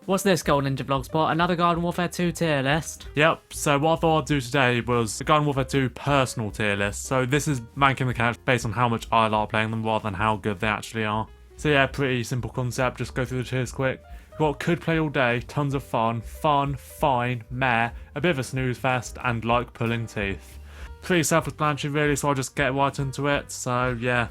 What's this, Golden Ninja Vlogspot? Another Garden Warfare 2 tier list? Yep, so what I thought I'd do today was the Garden Warfare 2 personal tier list. So this is ranking the characters based on how much I like playing them rather than how good they actually are. So yeah, pretty simple concept, just go through the tiers quick. Got could play all day, tons of fun, fine, meh, a bit of a snooze fest, and like pulling teeth. Pretty self-explanatory really, so I'll just get right into it, so yeah.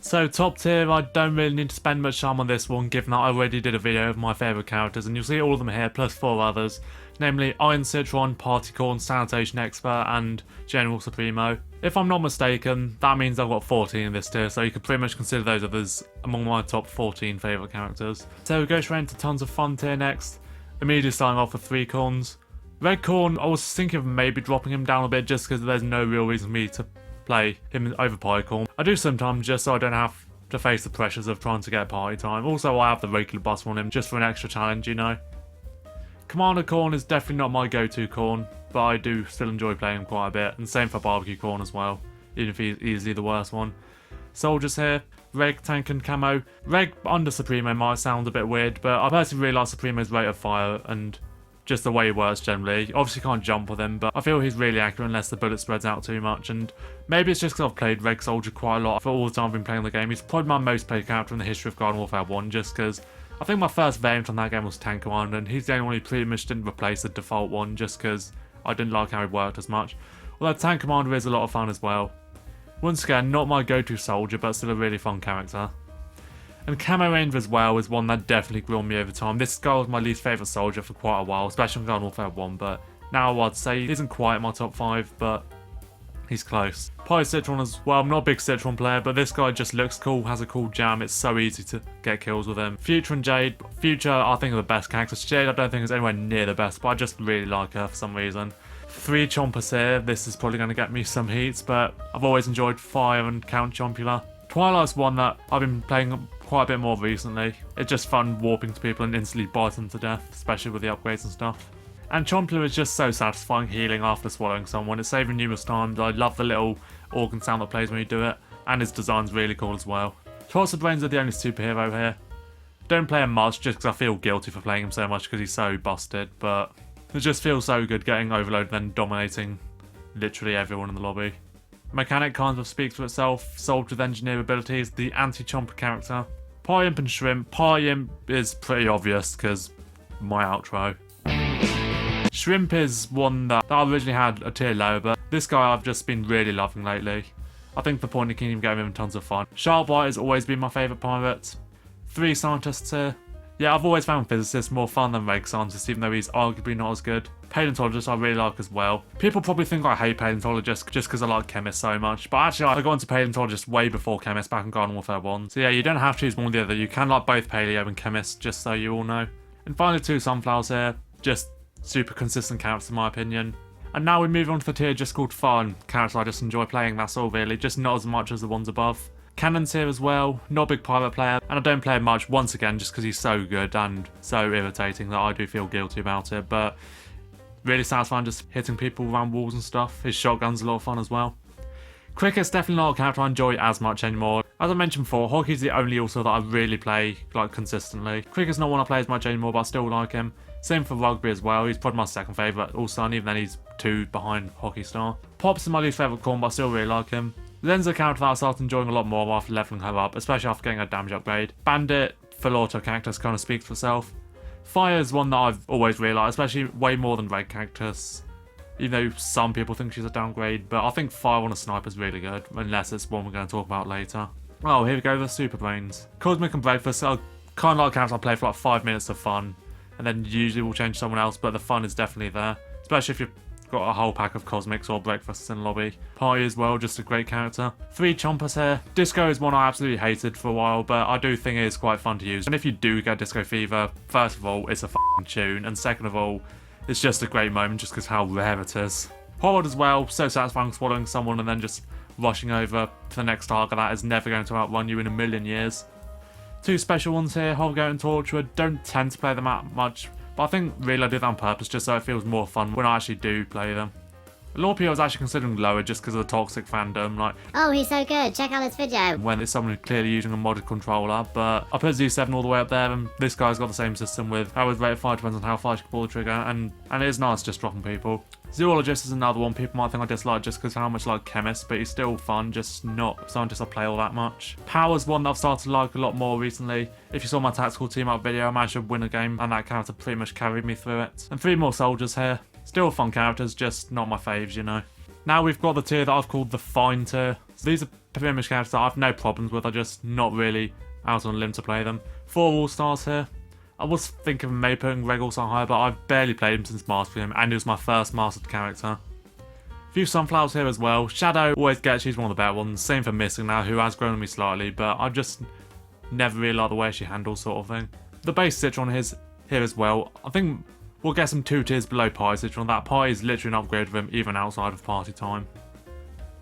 So top tier, I don't really need to spend much time on this one given that I already did a video of my favourite characters and you'll see all of them here plus 4 others, namely Iron Citron, Partycorn, Sanitation Expert and General Supremo. If I'm not mistaken, that means I've got 14 in this tier, so you could pretty much consider those others among my top 14 favourite characters. So we go straight into tons of fun tier next, immediately starting off with 3 corns. Red Corn, I was thinking of maybe dropping him down a bit just because there's no real reason for me to play him over Pycorn. I do sometimes just so I don't have to face the pressures of trying to get party time. Also, I have the regular buff on him just for an extra challenge, you know. Commander Corn is definitely not my go-to Corn, but I do still enjoy playing him quite a bit, and same for Barbecue Corn as well, even if he's easily the worst one. Soldiers here, Reg, Tank and Camo. Reg under Supremo might sound a bit weird, but I personally really like Supremo's rate of fire and just the way he works generally. Obviously can't jump with him, but I feel he's really accurate unless the bullet spreads out too much, and maybe it's just because I've played Reg Soldier quite a lot for all the time I've been playing the game. He's probably my most played character in the history of Garden Warfare 1, just because I think my first variant on that game was Tank Commander, and he's the only one who pretty much didn't replace the default one just because I didn't like how he worked as much. Although Tank Commander is a lot of fun as well. Once again, not my go-to soldier, but still a really fun character. And Camo Ranger as well is one that definitely grew on me over time. This guy was my least favourite soldier for quite a while, especially on Garden Warfare 1, but now I'd say he isn't quite in my top 5, but he's close. Pyro Citron as well, I'm not a big Citron player, but this guy just looks cool, has a cool jam, it's so easy to get kills with him. Future and Jade. Future I think are the best characters. Jade I don't think is anywhere near the best, but I just really like her for some reason. 3 Chompers here, this is probably going to get me some heats, but I've always enjoyed Fire and Count Chompula. Twilight's one that I've been playing quite a bit more recently. It's just fun warping to people and instantly biting them to death, especially with the upgrades and stuff. And Chompula is just so satisfying healing after swallowing someone. It's saved me numerous times. I love the little organ sound that plays when you do it, and his design's really cool as well. Twisted Brains are the only superhero here. Don't play him much just because I feel guilty for playing him so much because he's so busted, but it just feels so good getting overloaded and then dominating literally everyone in the lobby. Mechanic kind of speaks for itself, solved with engineer abilities, the anti-chomper character. Pie Imp and Shrimp. Pie Imp is pretty obvious because my outro. Shrimp is one that I originally had a tier low, but this guy I've just been really loving lately. I think the Pointy Kingdom gave him tons of fun. Sharkbite has always been my favourite pirate. 3 scientists here. Yeah, I've always found Physicist more fun than Reg Scientist, even though he's arguably not as good. Paleontologist I really like as well. People probably think I hate Paleontologist just because I like Chemist so much, but actually I got into Paleontologist way before Chemist back in Garden Warfare 1. So yeah, you don't have to choose one or the other, you can like both Paleo and Chemist, just so you all know. And finally 2 Sunflowers here, just super consistent characters in my opinion. And now we move on to the tier just called Fun, characters I just enjoy playing, that's all really, just not as much as the ones above. Cannon's here as well, not a big pirate player, and I don't play him much once again just because he's so good and so irritating that I do feel guilty about it, but really satisfying just hitting people around walls and stuff. His shotgun's a lot of fun as well. Cricket's definitely not a character I enjoy as much anymore. As I mentioned before, Hockey's the only also that I really play like consistently. Cricket's not one I play as much anymore, but I still like him. Same for Rugby as well, he's probably my second favourite also, and even then he's 2 behind Hockey Star. Pops is my least favourite corn, but I still really like him. Len's a character that I started enjoying a lot more after leveling her up, especially after getting a damage upgrade. Bandit, full auto characters kind of speaks for itself. Fire is one that I've always really liked, especially way more than Red Cactus. Even though some people think she's a downgrade, but I think Fire on a sniper is really good, unless it's one we're going to talk about later. Oh, here we go, the Super Brains. Cosmic and Breakfast are kind of like characters I play for like 5 minutes of fun, and then usually we'll change someone else, but the fun is definitely there. Especially if you've got a whole pack of Cosmics or Breakfasts in the lobby. Party as well, just a great character. 3 Chompers here. Disco is one I absolutely hated for a while, but I do think it is quite fun to use. And if you do get Disco Fever, first of all, it's a f***ing tune, and second of all, it's just a great moment just because how rare it is. Horde as well, so satisfying swallowing someone and then just rushing over to the next target that is never going to outrun you in a million years. 2 special ones here, Holgoat and Torturer. Don't tend to play them out much, but I think really I do that on purpose just so it feels more fun when I actually do play them. A lot of people was actually considering lower just because of the toxic fandom, like Oh, he's so good. Check out this video. when it's someone clearly using a modded controller, but I put Z7 all the way up there, and this guy's got the same system with how his rate of fire depends on how far you can pull the trigger, and it is nice just dropping people. Zoologist is another one people might think I dislike just because how much I like Chemist, but he's still fun, just not scientist I play all that much. Power's one that I've started to like a lot more recently. If you saw my tactical team up video, I managed to win a game, and that character pretty much carried me through it. And 3 more soldiers here. Still fun characters, just not my faves, you know. Now we've got the tier that I've called the fine tier. So these are pretty much characters that I've no problems with, I'm just not really out on a limb to play them. 4 all-stars here. I was thinking of maybe putting Reg also higher, but I've barely played him since mastering him, and he was my first mastered character. A few sunflowers here as well. Shadow always gets, she's one of the better ones. Same for Missing now, who has grown on me slightly, but I just never really like the way she handles sort of thing. The base Citron is here as well. I think we'll get some 2 tiers below Pi Citron. That Pi is literally an upgrade of him even outside of party time.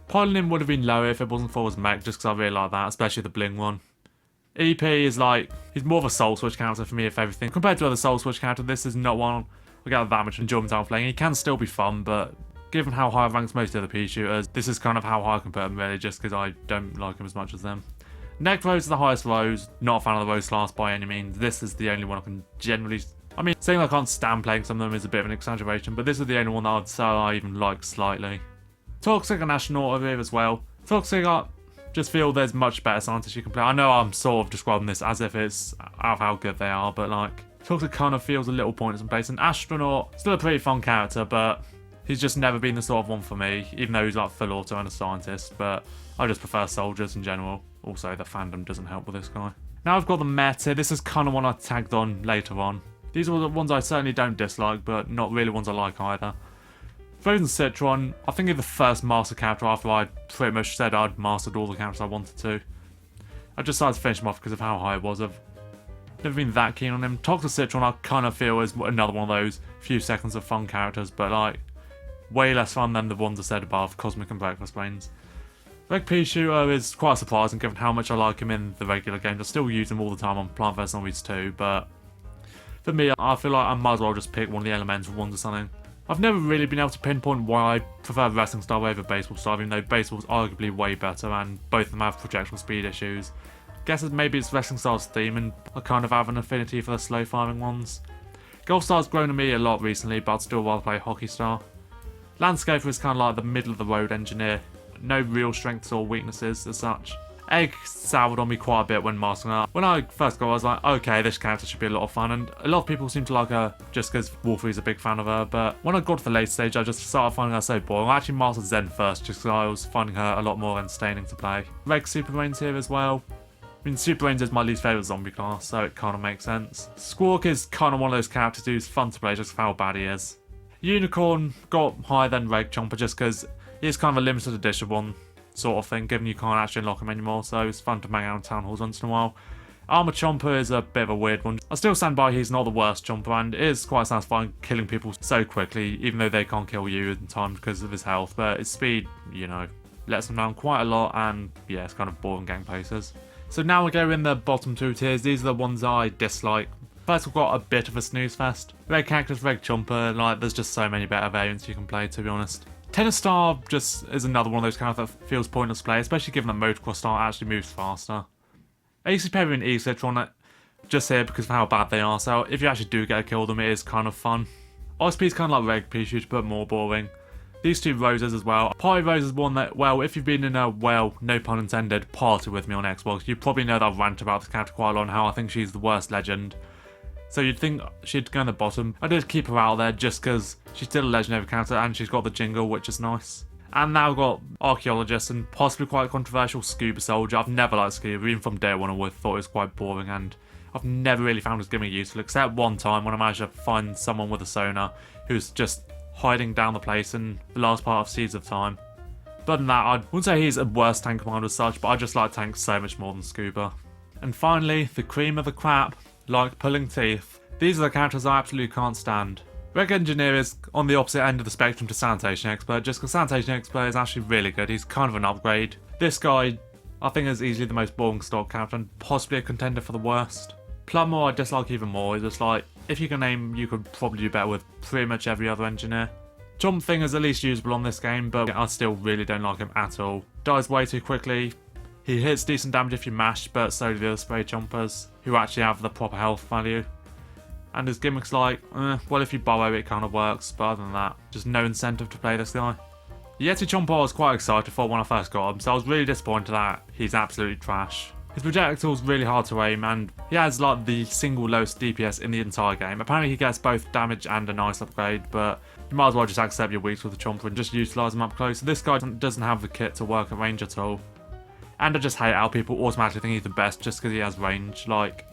Pylonim would have been lower if it wasn't for his mech, just because I really like that, especially the bling one. EP is like, he's more of a soul switch character for me if everything. Compared to other soul switch characters, this is not one I get that much enjoyment out of playing. He can still be fun, but given how high I've ranked most of the P shooters, this is kind of how high I can put him really, just because I don't like him as much as them. Neck Rose is the highest Rose, not a fan of the Rose class by any means. This is the only one I can generally, I mean, saying I can't stand playing some of them is a bit of an exaggeration, but this is the only one that I'd say I even like slightly. Toxic and Astronaut are here as well. Toxic, I just feel there's much better scientists you can play. I know I'm sort of describing this as if it's out of how good they are, but like, Toxic kind of feels a little pointless in place. And Astronaut, still a pretty fun character, but he's just never been the sort of one for me, even though he's like full auto and a scientist, but I just prefer soldiers in general. Also, the fandom doesn't help with this guy. Now I've got the meta. This is kind of one I tagged on later on. These are the ones I certainly don't dislike, but not really ones I like either. Frozen Citron, I think he's the first master character after I pretty much said I'd mastered all the characters I wanted to. I just decided to finish him off because of how high it was. I've never been that keen on him. Toxic Citron I kind of feel is another one of those few seconds of fun characters, but like, way less fun than the ones I said above, Cosmic and Breakfast Brains. Reg P Shooter is quite surprising given how much I like him in the regular games. I still use him all the time on Plant vs Zombies 2, but for me, I feel like I might as well just pick one of the elemental ones or something. I've never really been able to pinpoint why I prefer Wrestling Star over Baseball Star, even though Baseball's arguably way better and both of them have projectile speed issues. Guess maybe it's Wrestling Star's theme and I kind of have an affinity for the slow firing ones. Golf Star's grown on me a lot recently, but I'd still rather play Hockey Star. Landscaper is kind of like the middle of the road engineer. No real strengths or weaknesses as such. Egg soured on me quite a bit when mastering her. When I first got her, I was like, okay, this character should be a lot of fun, and a lot of people seem to like her just because Wolfie's a big fan of her, but when I got to the late stage, I just started finding her so boring. I actually mastered Zen first just because I was finding her a lot more entertaining to play. Reg Super Brains here as well. I mean, Super Brains is my least favourite zombie class, so it kind of makes sense. Squawk is kind of one of those characters who's fun to play just for how bad he is. Unicorn got higher than Reg Chomper just because he's kind of a limited edition one sort of thing, given you can't actually unlock him anymore, so it's fun to bang out in town halls once in a while. Armor Chomper is a bit of a weird one. I still stand by he's not the worst Chomper, and it is quite satisfying killing people so quickly, even though they can't kill you in time because of his health, but his speed, you know, lets him down quite a lot, and yeah, it's kind of boring gang places. So now we go in the bottom 2 tiers. These are the ones I dislike. First, we've got a bit of a snooze fest. Reg Cactus, Reg Chomper, like, there's just so many better variants you can play, to be honest. Tennis Star just is another one of those characters that feels pointless to play, especially given that Motocross Star actually moves faster. AC Perry and E Citron just here because of how bad they are, so if you actually do get to kill them, it is kind of fun. Ice P is kind of like Reg P Shooter, but more boring. These 2 Roses as well. Pi Rose is one that, well, if you've been in a, well, no pun intended, party with me on Xbox, you probably know that I've ranted about this character quite a lot and how I think she's the worst legend. So you'd think she'd go in the bottom. I did keep her out there just because she's still a legendary character and she's got the jingle, which is nice. And now I've got Archaeologist and possibly quite controversial Scuba Soldier. I've never liked Scuba, even from day one I would have thought it was quite boring, and I've never really found his gimmick useful, except one time when I managed to find someone with a sonar who's just hiding down the place in the last part of Seeds of Time. But other than that, I wouldn't say he's a worse tank commander as such, but I just like tanks so much more than Scuba. And finally, the cream of the crap, like pulling teeth. These are the characters I absolutely can't stand. Reg Engineer is on the opposite end of the spectrum to Sanitation Expert, just because Sanitation Expert is actually really good. He's kind of an upgrade. This guy, I think, is easily the most boring stock character and possibly a contender for the worst. Plumber I dislike even more. It's just like, if you can aim, you could probably do better with pretty much every other engineer. Chomp Thing is at least usable on this game, but I still really don't like him at all. Dies way too quickly. He hits decent damage if you mash, but so do the other spray chompers, who actually have the proper health value. And his gimmick's like, well, if you borrow it kind of works, but other than that, just no incentive to play this guy. Yeti Chomper I was quite excited for when I first got him, so I was really disappointed that he's absolutely trash. His projectile's really hard to aim, and he has like the single lowest DPS in the entire game. Apparently he gets both damage and a nice upgrade, but you might as well just accept your weeks with the Chomper and just utilise him up close. So this guy doesn't have the kit to work at range at all. And I just hate how people automatically think he's the best just because he has range, like,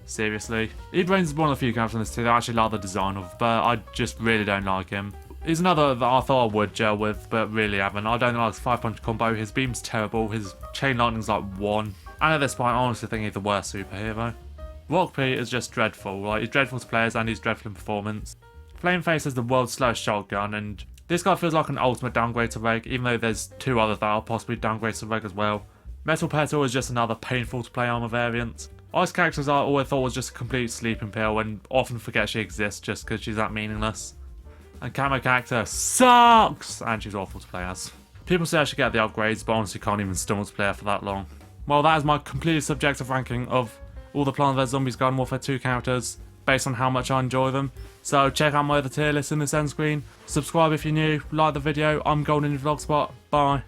seriously. Ebrains is one of the few characters in this too that I actually like the design of, but I just really don't like him. He's another that I thought I would gel with, but really haven't. I don't like his 5-punch combo, his beam's terrible, his chain lightning's like 1. And at this point I honestly think he's the worst superhero. Rock P is just dreadful, like he's dreadful to players and he's dreadful in performance. Flameface is the world's slowest shotgun, and this guy feels like an ultimate downgrade to Reg, even though there's 2 others that are possibly downgrades to Reg as well. Metal Petal is just another painful to play armor variant. Ice Cactus I always thought was just a complete sleeping pill and often forget she exists just because she's that meaningless. And Camo Cactus sucks! And she's awful to play as. People say I should get the upgrades, but honestly can't even stomach to play her for that long. Well, that is my completely subjective ranking of all the Plants vs Zombies Garden Warfare 2 characters, based on how much I enjoy them. So check out my other tier list in this end screen, subscribe if you're new, like the video. I'm Golden Vlogspot, bye.